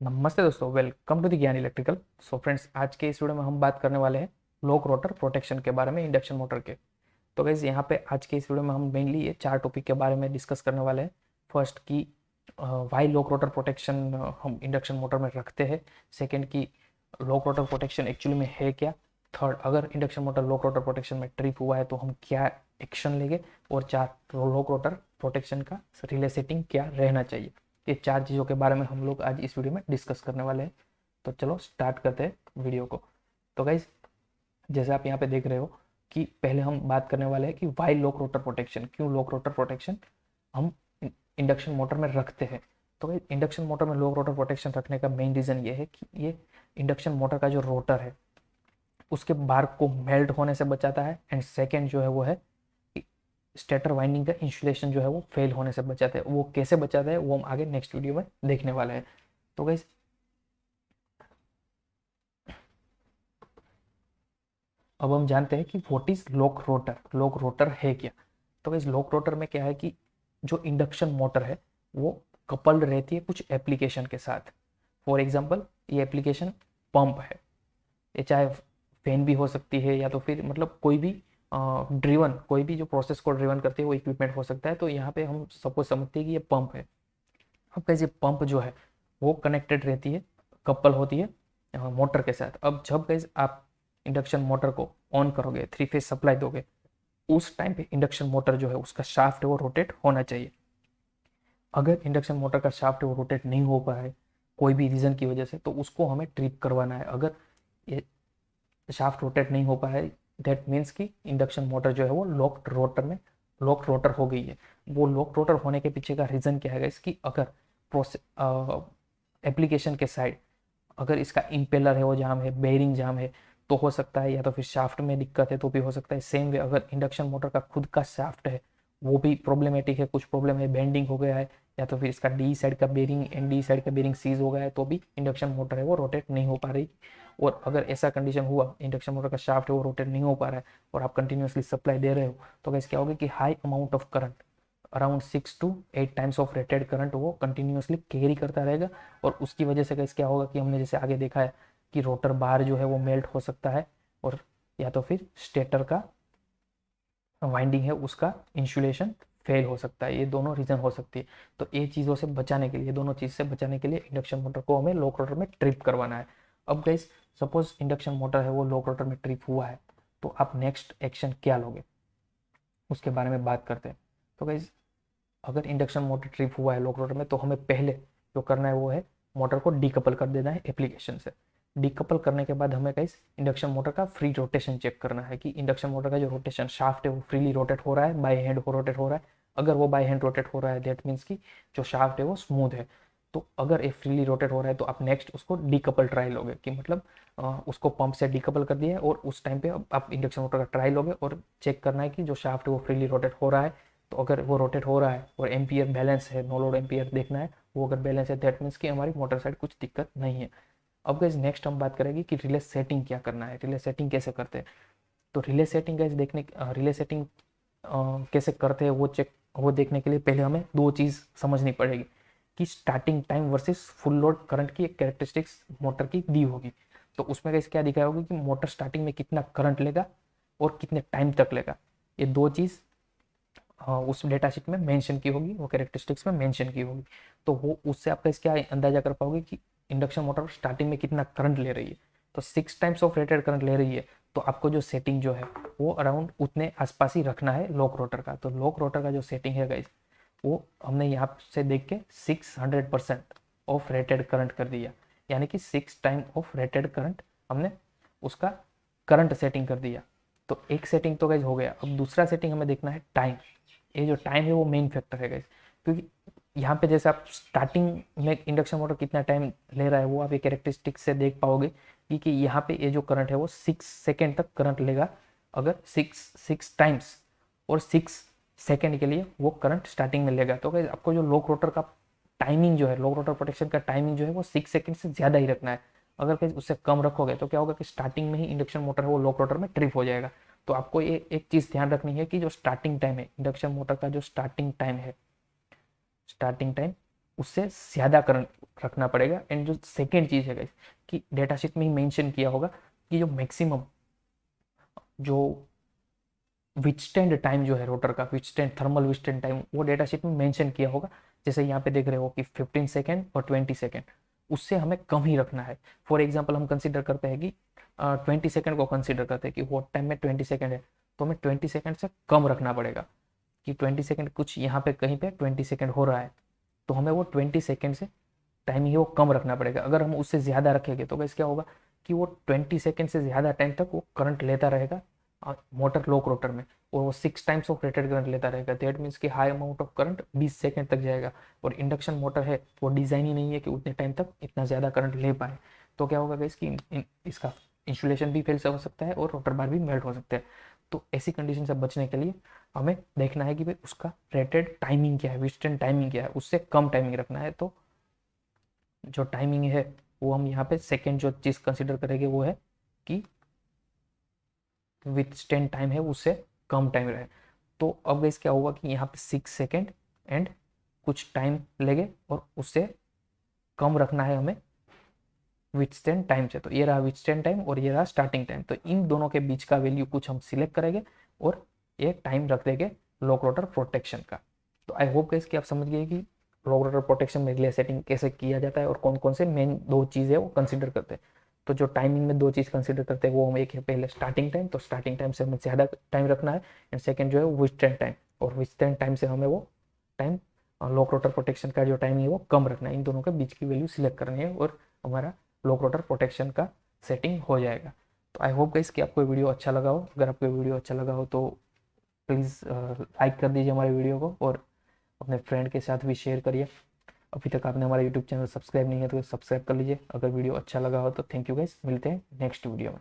नमस्ते दोस्तों, welcome to the ज्ञान इलेक्ट्रिकल। सो फ्रेंड्स, आज के इस वीडियो में हम बात करने वाले हैं लोक रोटर प्रोटेक्शन के बारे में, इंडक्शन मोटर के। तो गाइज यहाँ पे आज के इस वीडियो में हम मेनली ये चार टॉपिक के बारे में डिस्कस करने वाले हैं। फर्स्ट की वाई लोक रोटर प्रोटेक्शन हम इंडक्शन मोटर में रखते हैं। सेकेंड की लोक रोटर प्रोटेक्शन एक्चुअली में है क्या। थर्ड, अगर इंडक्शन मोटर लोक रोटर प्रोटेक्शन में ट्रिप हुआ है तो हम क्या एक्शन लेंगे। और चार, लोक रोटर प्रोटेक्शन का रिले सेटिंग क्या रहना चाहिए। ये चार चीज़ों के बारे में हम लोग आज इस वीडियो में डिस्कस करने वाले हैं। तो चलो स्टार्ट करते हैं वीडियो को। तो गाइज, जैसे आप यहाँ पे देख रहे हो कि पहले हम बात करने वाले हैं कि वाई लोक रोटर प्रोटेक्शन, क्यों लोक रोटर प्रोटेक्शन हम इंडक्शन मोटर में रखते हैं। तो भाई, इंडक्शन मोटर में लोक रोटर प्रोटेक्शन रखने का मेन रीज़न ये है कि ये इंडक्शन मोटर का जो रोटर है उसके बार को मेल्ट होने से बचाता है। एंड सेकेंड जो है वो है स्टेटर वाइंडिंग का इंसुलेशन जो है वो फेल होने से बचाते हैं। वो कैसे बचाते हैं वो हम आगे नेक्स्ट वीडियो में देखने वाले हैं। तो गाइस, अब हम जानते हैं कि व्हाट इज लोक रोटर। लोक रोटर है क्या। तो गाइस, लोक रोटर में क्या है कि जो इंडक्शन मोटर है वो कपल्ड रहती है कुछ एप्लीकेशन के साथ। फॉर एग्जांपल, ये एप्लीकेशन पंप है। ये चाहे फैन भी हो सकती है या तो फिर मतलब कोई भी ड्रिवन, कोई भी जो प्रोसेस को ड्रिवन करती है वो इक्विपमेंट हो सकता है। तो यहाँ पे हम सपोज समझते हैं कि ये पंप है। अब कैसे पंप जो है वो कनेक्टेड रहती है, कपल होती है मोटर के साथ। अब जब कैसे आप इंडक्शन मोटर को ऑन करोगे, थ्री फेज सप्लाई दोगे, उस टाइम पे इंडक्शन मोटर जो है उसका शाफ्ट है वो रोटेट होना चाहिए। अगर इंडक्शन मोटर का शाफ्ट है वो रोटेट नहीं हो पा है कोई भी रीजन की वजह से, तो उसको हमें ट्रिप करवाना है। अगर ये शाफ्ट रोटेट नहीं हो पा है, दैट मीन्स कि इंडक्शन मोटर जो है वो लॉक्ड रोटर हो गई है। वो लॉक्ड रोटर होने के पीछे का रीजन क्या है इसकी, अगर प्रोसेस एप्लीकेशन के साइड अगर इसका इम्पेलर है वो जाम है, बेयरिंग जाम है, तो हो सकता है, या तो फिर शाफ्ट में दिक्कत है तो भी हो सकता है। सेम वे अगर इंडक्शन मोटर का खुद का शाफ्ट है वो भी प्रॉब्लमेटिक है, कुछ प्रॉब्लम है, बेंडिंग हो गया है, या तो फिर इसका डी साइड का बेरिंग एंड डी साइड का बेरिंग सीज हो गया है, तो भी इंडक्शन मोटर है वो रोटेट नहीं हो पा रही। और अगर ऐसा कंडीशन हुआ, इंडक्शन मोटर का शाफ्ट है वो रोटेट नहीं हो पा रहा है और आप कंटिन्यूसली सप्लाई दे रहे हो, तो कैसे क्या होगा कि high amount of current, around 6 to 8 times of rated current वो कंटिन्यूसली कैरी करता रहेगा। और उसकी वजह से कैसे क्या होगा कि हमने जैसे आगे देखा है कि रोटर बार जो है वो मेल्ट हो सकता है, और या तो फिर स्टेटर का वाइंडिंग है उसका इंसुलेशन फेल हो सकता है। ये दोनों रीजन हो सकती है। तो ये चीज़ों से बचाने के लिए, दोनों चीज़ से बचाने के लिए इंडक्शन मोटर को हमें लो रोटर में ट्रिप करवाना है। अब गाइस, सपोज इंडक्शन मोटर है वो लो रोटर में ट्रिप हुआ है, तो आप नेक्स्ट एक्शन क्या लोगे उसके बारे में बात करते हैं। तो गाइस, अगर इंडक्शन मोटर ट्रिप हुआ है लो रोटर में, तो हमें पहले जो करना है वो है मोटर को डीकपल कर देना है एप्लीकेशन से। डीकपल करने के बाद हमें गाइस इंडक्शन मोटर का फ्री रोटेशन चेक करना है कि इंडक्शन मोटर का जो रोटेशन शाफ्ट है वो फ्रीली रोटेट हो रहा है, बाय हैंड हो रोटेट हो रहा है। अगर वो बाय हैंड रोटेट हो रहा है, दैट मीन्स कि जो शाफ्ट है वो स्मूथ है। तो अगर ये फ्रीली रोटेट हो रहा है तो आप नेक्स्ट उसको डीकपल ट्राई लोगे, कि मतलब उसको पंप से डीकपल कर दिया है और उस टाइम पे आप इंडक्शन मोटर का ट्राई लोगे और चेक करना है कि जो शाफ्ट है वो फ्रीली रोटेट हो रहा है। तो अगर वो रोटेट हो रहा है और एम्पियर बैलेंस है, नो लोड एम्पियर देखना है, वो अगर बैलेंस है, दैट मीन्स कि हमारी मोटर साइड कुछ दिक्कत नहीं है। अब गाइस, नेक्स्ट हम बात करेंगे कि रिले सेटिंग क्या करना है, रिले सेटिंग कैसे करते हैं। तो relay setting guys relay setting कैसे करते हैं वो देखने के लिए पहले हमें दो चीज़ समझनी पड़ेगी कि starting time versus full load current की एक कैरेक्टरिस्टिक्स मोटर की दी होगी। तो उसमें गाइस क्या दिखाया होगा कि मोटर स्टार्टिंग में कितना करंट लेगा और कितने टाइम तक लेगा। ये दो चीज़ उस डेटा शीट में मेंशन की होगी, वो कैरेक्टरिस्टिक्स में मेंशन की होगी। तो वो उससे आप क्या अंदाजा कर पाओगे कि इंडक्शन मोटर स्टार्टिंग में कितना करंट ले रही है। तो 6 टाइम्स ऑफ रेटेड करंट ले रही है, तो आपको जो सेटिंग जो है वो अराउंड उतने आसपास ही रखना है लॉक रोटर का। तो लॉक रोटर का जो सेटिंग है गाइस, वो हमने यहाँ से देख के 600% ऑफ रेटेड करंट कर दिया, यानी कि 6 टाइम ऑफ रेटेड करंट हमने उसका करंट सेटिंग कर दिया। तो एक सेटिंग तो गाइज हो गया। अब दूसरा सेटिंग हमें देखना है टाइम। ये जो टाइम है वो मेन फैक्टर है गाइज, क्योंकि यहाँ पे जैसे आप स्टार्टिंग में इंडक्शन मोटर कितना टाइम ले रहा है वो आप ये कैरेक्टरिस्टिक से देख पाओगे कि यहाँ पे ये जो करंट है वो 6 सेकेंड तक करंट लेगा। अगर सिक्स टाइम्स और 6 सेकेंड के लिए वो करंट स्टार्टिंग में लेगा। तो गाइज, आपको जो लोक रोटर का टाइमिंग जो है, लोक रोटर प्रोटेक्शन का टाइमिंग जो है वो 6 सेकेंड से ज़्यादा ही रखना है। अगर कहीं उससे कम रखोगे तो क्या होगा कि स्टार्टिंग में ही इंडक्शन मोटर है वो लोक रोटर में ट्रिप हो जाएगा। तो आपको ये एक चीज़ ध्यान रखनी है कि जो स्टार्टिंग टाइम है इंडक्शन मोटर का, जो स्टार्टिंग टाइम है, स्टार्टिंग टाइम उससे ज़्यादा करंट रखना पड़ेगा। एंड जो सेकेंड चीज़ है गाइस कि डेटा शीट में ही मेंशन किया होगा कि जो मैक्सिमम जो विथस्टैंड टाइम जो है रोटर का, विथस्टैंड थर्मल विथस्टैंड टाइम, वो डेटा शीट में मेंशन किया होगा। जैसे यहाँ पे देख रहे हो कि 15 सेकेंड और 20 सेकेंड, उससे हमें कम ही रखना है। फॉर एग्जाम्पल हम कंसिडर करते हैं कि 20 सेकेंड को कंसिडर करते हैं कि वो टाइम में 20 सेकेंड है, तो हमें 20 सेकेंड से कम रखना पड़ेगा। कि 20 सेकेंड कुछ यहाँ पे कहीं पे 20 सेकेंड हो रहा है, तो हमें वो 20 सेकेंड से टाइम ही वो कम रखना पड़ेगा। अगर हम उससे ज़्यादा रखेंगे तो कैसे क्या होगा कि वो 20 सेकेंड से ज़्यादा टाइम तक वो करंट लेता रहेगा मोटर लोक रोटर में, और वो 6 टाइम्स ऑफ रेटेड करंट लेता रहेगा। दैट मीन्स कि high amount of current 20 second तक जाएगा। और इंडक्शन मोटर है वो डिज़ाइन ही नहीं है कि उतने टाइम तक इतना ज़्यादा करंट ले पाए। तो क्या होगा इसकी इसका इंसुलेशन भी फेल हो सकता है और रोटर बार भी मेल्ट हो सकते हैं। तो ऐसी कंडीशन से बचने के लिए हमें देखना है कि भाई उसका रेटेड टाइमिंग क्या है, विस्टर्न टाइमिंग क्या है, उससे कम टाइमिंग रखना है। तो जो टाइमिंग है वो हम यहाँ पे सेकेंड जो चीज़ कंसिडर करेंगे वो है कि विथ स्टैंड टाइम है उससे कम टाइम रहे। तो अब गाइस क्या होगा कि यहाँ पे 6 सेकेंड एंड कुछ टाइम लेंगे और उससे कम रखना है हमें विथ स्टैंड टाइम से। तो ये रहा विथ स्टैंड टाइम और ये रहा स्टार्टिंग टाइम। तो इन दोनों के बीच का वैल्यू कुछ हम सिलेक्ट करेंगे और ये टाइम रख देंगे लॉक रोटर प्रोटेक्शन का। तो आई होप गाइस कि आप समझ गए कि लॉक रोटर प्रोटेक्शन में रिले सेटिंग कैसे किया जाता है और कौन कौन से मेन दो चीज़ें वो कंसिडर करते हैं। तो जो टाइमिंग में दो चीज़ कंसिडर करते हैं वो हम एक है पहले स्टार्टिंग टाइम, तो स्टार्टिंग टाइम से हमें ज़्यादा टाइम रखना है। एंड सेकेंड जो है विथस्टैंड टाइम, और विथस्टैंड टाइम से हमें वो टाइम लॉक रोटर प्रोटेक्शन का जो टाइम है वो कम रखना है। इन दोनों के बीच की वैल्यू सिलेक्ट करनी है और हमारा लॉक रोटर प्रोटेक्शन का सेटिंग हो जाएगा। तो आई होप गाइस कि आपको वीडियो अच्छा लगा हो। अगर आपको वीडियो अच्छा लगा हो तो प्लीज़ लाइक कर दीजिए हमारे वीडियो को और अपने फ्रेंड के साथ भी शेयर करिए। अभी तक आपने हमारा यूट्यूब चैनल सब्सक्राइब नहीं है तो सब्सक्राइब कर लीजिए। अगर वीडियो अच्छा लगा हो तो थैंक यू गाइस, मिलते हैं नेक्स्ट वीडियो में।